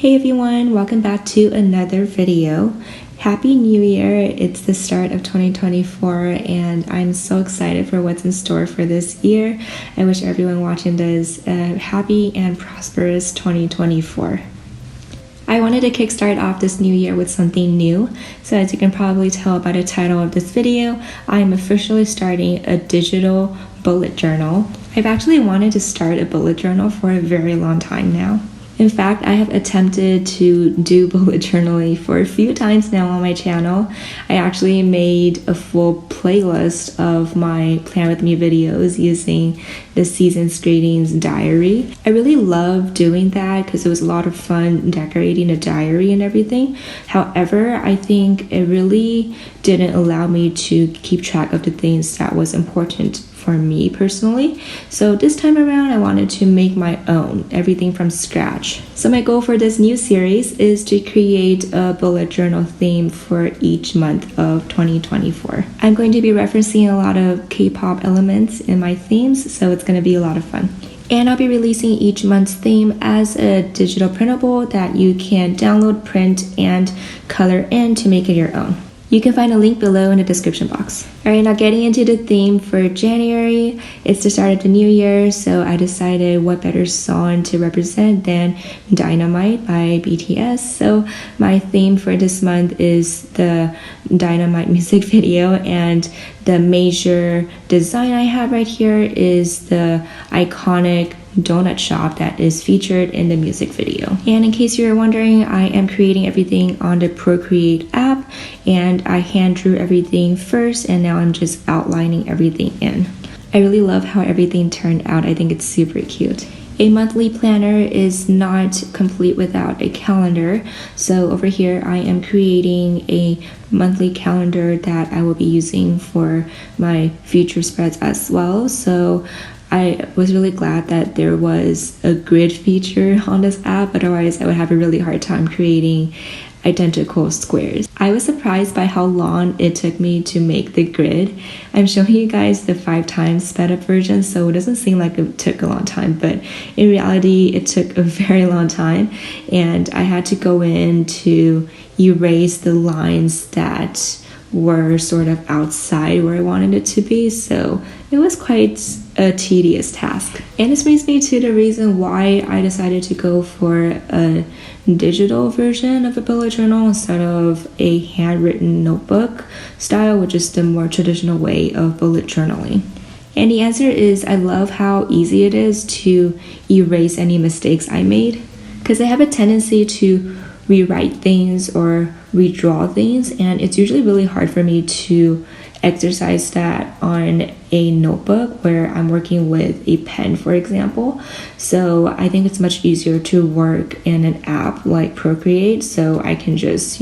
Hey everyone, welcome back to another video. Happy New Year! It's the start of 2024 and I'm so excited for what's in store for this year. I wish everyone watching this a happy and prosperous 2024. I wanted to kickstart off this new year with something new, so as you can probably tell by the title of this video, I'm officially starting a digital bullet journal. I've actually wanted to start a bullet journal for a very long time now. In fact, I have attempted to do bullet journaling for a few times now on my channel. I actually made a full playlist of my Plan With Me videos using the Seasons Greetings diary. I really love doing that because it was a lot of fun decorating a diary and everything. However, I think it really didn't allow me to keep track of the things that was important for me personally. So this time around, I wanted to make my own, everything from scratch. So my goal for this new series is to create a bullet journal theme for each month of 2024. I'm going to be referencing a lot of K-pop elements in my themes, so it's going to be a lot of fun. And I'll be releasing each month's theme as a digital printable that you can download, print, and color in to make it your own. You can find a link below in the description box. Alright, now getting into the theme for January. It's the start of the new year, so I decided what better song to represent than Dynamite by BTS. So my theme for this month is the Dynamite music video, and the major design I have right here is the iconic donut shop that is featured in the music video. And in case you're wondering, I am creating everything on the Procreate app, and I hand drew everything first, and now I'm just outlining everything in. I really love how everything turned out. I think it's super cute. A monthly planner is not complete without a calendar. So over here, I am creating a monthly calendar that I will be using for my future spreads as well. So I was really glad that there was a grid feature on this app, otherwise I would have a really hard time creating identical squares. I was surprised by how long it took me to make the grid. I'm showing you guys the 5 times sped up version, so it doesn't seem like it took a long time, but in reality it took a very long time, and I had to go in to erase the lines that were sort of outside where I wanted it to be, so it was quite a tedious task. And this brings me to the reason why I decided to go for a digital version of a bullet journal instead of a handwritten notebook style, which is the more traditional way of bullet journaling. And the answer is I love how easy it is to erase any mistakes I made, because I have a tendency to rewrite things or redraw things, and it's usually really hard for me to exercise that on a notebook where I'm working with a pen, for example. So I think it's much easier to work in an app like Procreate, so I can just,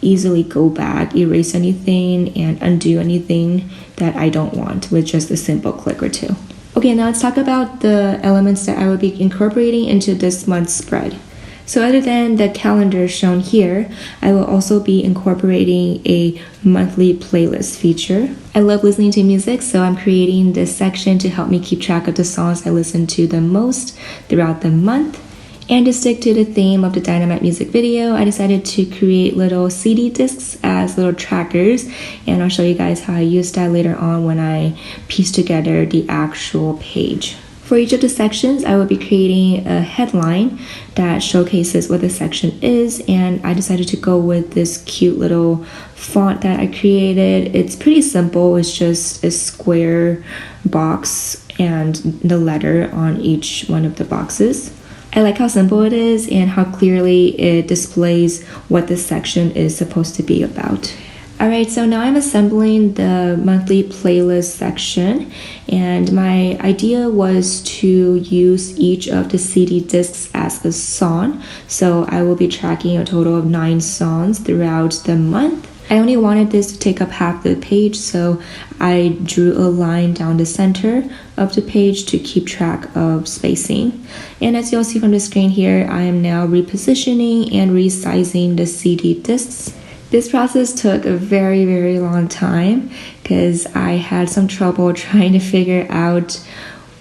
easily go back, erase anything, and undo anything that I don't want with just a simple click or two. Okay, now let's talk about the elements that I will be incorporating into this month's spread. So other than the calendar shown here, I will also be incorporating a monthly playlist feature. I love listening to music, so I'm creating this section to help me keep track of the songs I listen to the most throughout the month. And to stick to the theme of the Dynamite music video, I decided to create little CD discs as little trackers, and I'll show you guys how I use that later on when I piece together the actual page. For each of the sections, I will be creating a headline that showcases what the section is, and I decided to go with this cute little font that I created. It's pretty simple. It's just a square box and the letter on each one of the boxes. I like how simple it is and how clearly it displays what this section is supposed to be about. Alright, so now I'm assembling the monthly playlist section, and my idea was to use each of the CD discs as a song. So I will be tracking a total of 9 songs throughout the month. I only wanted this to take up half the page, so I drew a line down the center of the page to keep track of spacing. And as you'll see from the screen here, I am now repositioning and resizing the CD discs. This process took a very, very long time because I had some trouble trying to figure out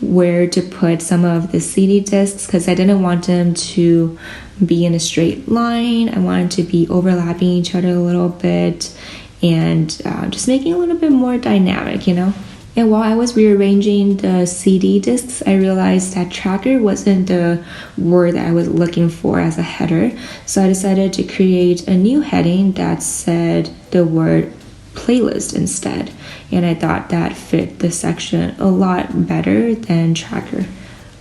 where to put some of the CD discs because I didn't want them to be in a straight line. I want it to be overlapping each other a little bit and just making it a little bit more dynamic, you know? And while I was rearranging the CD discs, I realized that tracker wasn't the word that I was looking for as a header. So I decided to create a new heading that said the word playlist instead. And I thought that fit the section a lot better than tracker.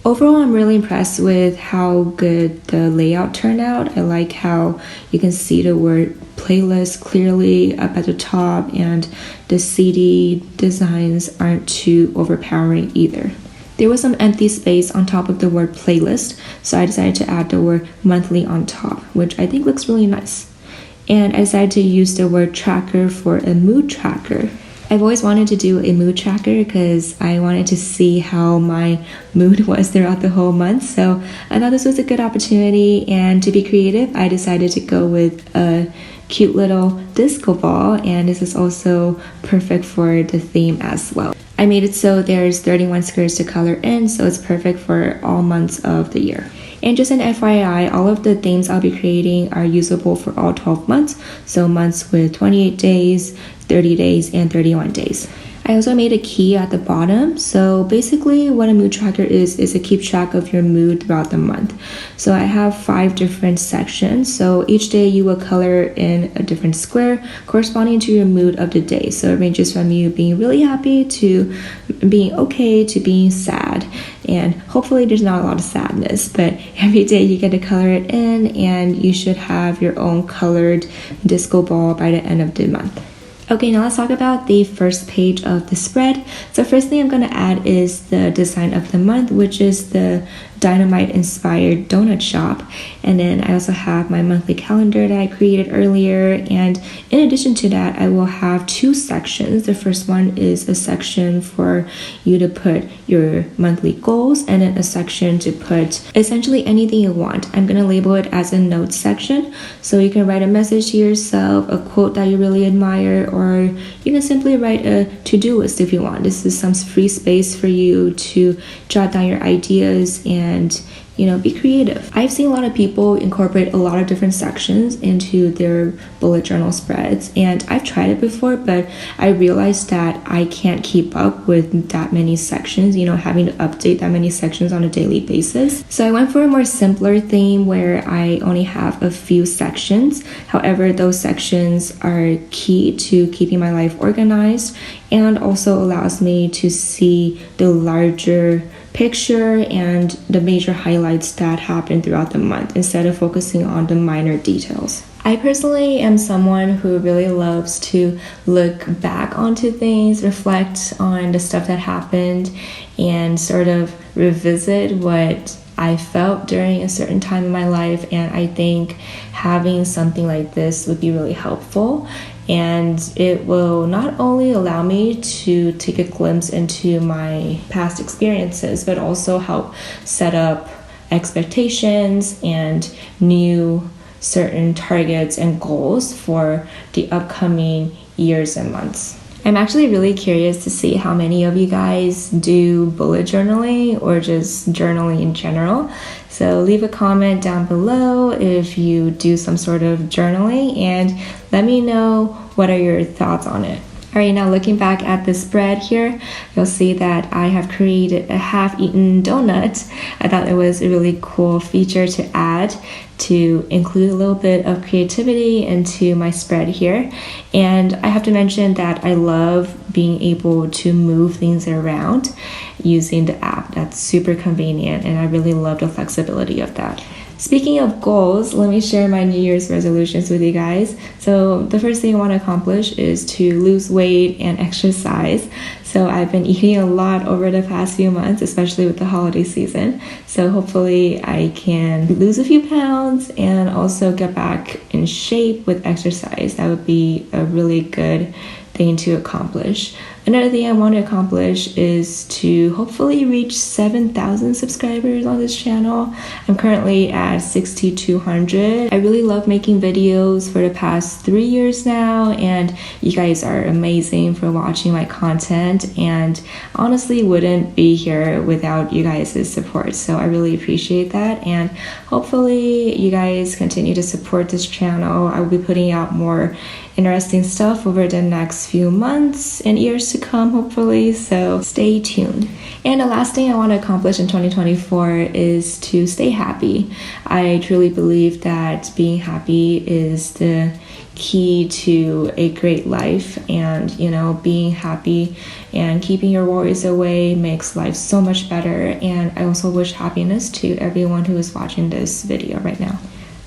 Overall, I'm really impressed with how good the layout turned out. I like how you can see the word playlist clearly up at the top, and the CD designs aren't too overpowering either. There was some empty space on top of the word playlist, so I decided to add the word monthly on top, which I think looks really nice. And I decided to use the word tracker for a mood tracker. I've always wanted to do a mood tracker because I wanted to see how my mood was throughout the whole month. So I thought this was a good opportunity, and to be creative, I decided to go with a cute little disco ball, and this is also perfect for the theme as well. I made it so there's 31 squares to color in, so it's perfect for all months of the year. And just an FYI, all of the themes I'll be creating are usable for all 12 months, so months with 28 days, 30 days, and 31 days. I also made a key at the bottom. So basically what a mood tracker is it keeps track of your mood throughout the month. So I have 5 different sections. So each day you will color in a different square corresponding to your mood of the day. So it ranges from you being really happy to being okay to being sad. And hopefully there's not a lot of sadness, but every day you get to color it in, and you should have your own colored disco ball by the end of the month. Okay, now let's talk about the first page of the spread. So first thing I'm going to add is the design of the month, which is the Dynamite-inspired donut shop. And then I also have my monthly calendar that I created earlier. And in addition to that, I will have 2 sections. The first one is a section for you to put your monthly goals, and then a section to put essentially anything you want. I'm going to label it as a notes section. So you can write a message to yourself, a quote that you really admire, or you can simply write a to-do list if you want. This is some free space for you to jot down your ideas and be creative. I've seen a lot of people incorporate a lot of different sections into their bullet journal spreads, and I've tried it before, but I realized that I can't keep up with that many sections, having to update that many sections on a daily basis. So I went for a more simpler theme where I only have a few sections. However, those sections are key to keeping my life organized and also allows me to see the larger picture and the major highlights that happen throughout the month instead of focusing on the minor details. I personally am someone who really loves to look back onto things, reflect on the stuff that happened, and sort of revisit what I felt during a certain time in my life. And I think having something like this would be really helpful. And it will not only allow me to take a glimpse into my past experiences, but also help set up expectations and new certain targets and goals for the upcoming years and months. I'm actually really curious to see how many of you guys do bullet journaling or just journaling in general. So leave a comment down below if you do some sort of journaling, and let me know what are your thoughts on it. Alright, now looking back at the spread here, you'll see that I have created a half-eaten donut. I thought it was a really cool feature to add to include a little bit of creativity into my spread here. And I have to mention that I love being able to move things around using the app. That's super convenient, and I really love the flexibility of that. Speaking of goals, let me share my New Year's resolutions with you guys. So the first thing I want to accomplish is to lose weight and exercise. So I've been eating a lot over the past few months, especially with the holiday season. So hopefully I can lose a few pounds and also get back in shape with exercise. That would be a really good thing thing to accomplish. Another thing I want to accomplish is to hopefully reach 7,000 subscribers on this channel. I'm currently at 6,200. I really love making videos for the past 3 years now, and you guys are amazing for watching my content, and honestly wouldn't be here without you guys' support. So I really appreciate that, and hopefully you guys continue to support this channel. I will be putting out more interesting stuff over the next few months and years to come, hopefully, so stay tuned. And the last thing I want to accomplish in 2024 is to stay happy. I truly believe that being happy is the key to a great life, and being happy and keeping your worries away makes life so much better. And I also wish happiness to everyone who is watching this video right now.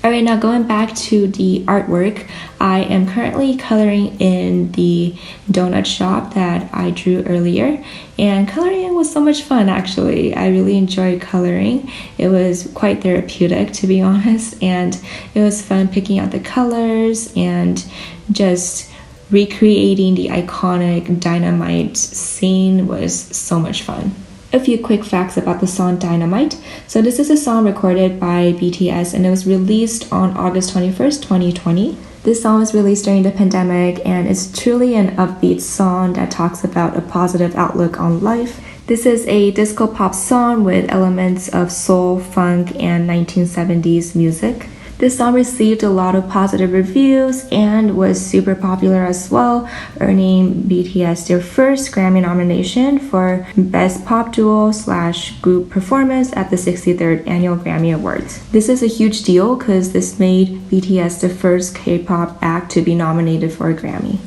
Alright, now going back to the artwork, I am currently coloring in the donut shop that I drew earlier, and coloring was so much fun actually. I really enjoyed coloring. It was quite therapeutic, to be honest, and it was fun picking out the colors and just recreating the iconic Dynamite scene was so much fun. A few quick facts about the song Dynamite. So this is a song recorded by BTS, and it was released on August 21st, 2020. This song was released during the pandemic, and it's truly an upbeat song that talks about a positive outlook on life. This is a disco pop song with elements of soul, funk, and 1970s music. This song received a lot of positive reviews and was super popular as well, earning BTS their first Grammy nomination for Best Pop Duo / Group Performance at the 63rd Annual Grammy Awards. This is a huge deal because this made BTS the first K-pop act to be nominated for a Grammy.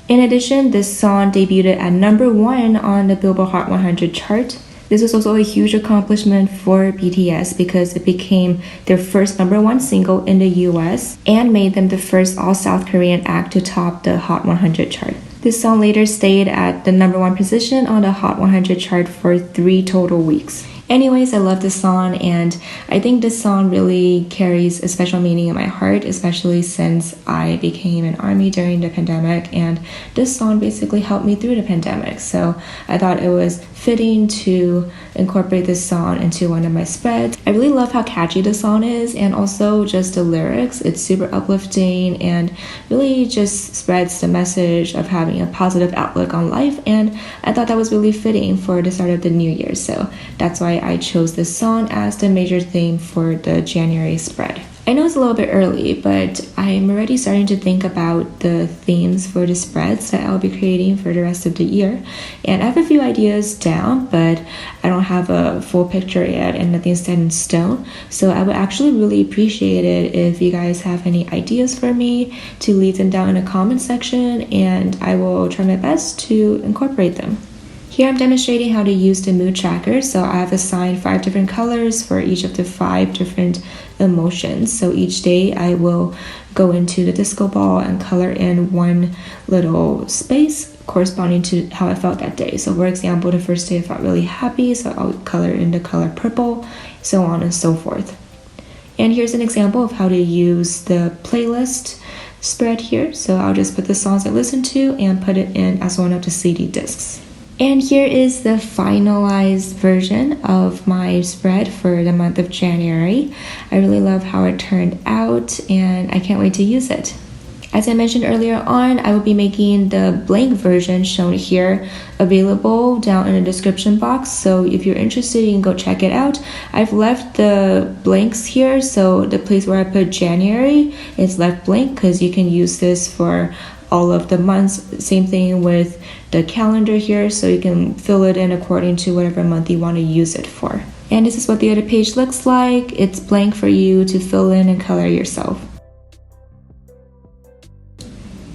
In addition, this song debuted at #1 on the Billboard Hot 100 chart. This was also a huge accomplishment for BTS because it became their first #1 single in the US and made them the first all-South Korean act to top the Hot 100 chart. This song later stayed at the #1 position on the Hot 100 chart for 3 total weeks. Anyways, I love this song, and I think this song really carries a special meaning in my heart, especially since I became an ARMY during the pandemic, and this song basically helped me through the pandemic. So I thought it was fitting to incorporate this song into one of my spreads. I really love how catchy the song is, and also just the lyrics. It's super uplifting and really just spreads the message of having a positive outlook on life, and I thought that was really fitting for the start of the new year. So that's why I chose this song as the major theme for the January spread. I know it's a little bit early, but I'm already starting to think about the themes for the spreads that I'll be creating for the rest of the year. And I have a few ideas down, but I don't have a full picture yet and nothing's set in stone. So I would actually really appreciate it if you guys have any ideas for me to leave them down in the comment section, and I will try my best to incorporate them. Here I'm demonstrating how to use the mood tracker. So I have assigned 5 different colors for each of the 5 different emotions. So each day I will go into the disco ball and color in one little space corresponding to how I felt that day. So for example, the first day I felt really happy, so I'll color in the color purple, so on and so forth. And here's an example of how to use the playlist spread here. So I'll just put the songs I listen to and put it in as one of the CD discs. And here is the finalized version of my spread for the month of January. I really love how it turned out, and I can't wait to use it. As I mentioned earlier on, I will be making the blank version shown here available down in the description box. So if you're interested, you can go check it out. I've left the blanks here, so the place where I put January is left blank because you can use this for all of the months. Same thing with the calendar here, so you can fill it in according to whatever month you want to use it for. And this is what the other page looks like. It's blank for you to fill in and color yourself.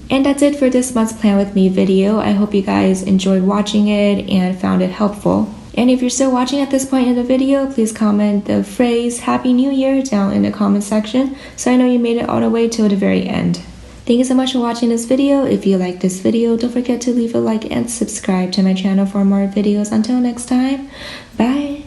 And that's it for this month's Plan With Me video. I hope you guys enjoyed watching it and found it helpful. And if you're still watching at this point in the video, please comment the phrase Happy New Year down in the comment section so I know you made it all the way till the very end. Thank you so much for watching this video. If you like this video, don't forget to leave a like and subscribe to my channel for more videos. Until next time, bye!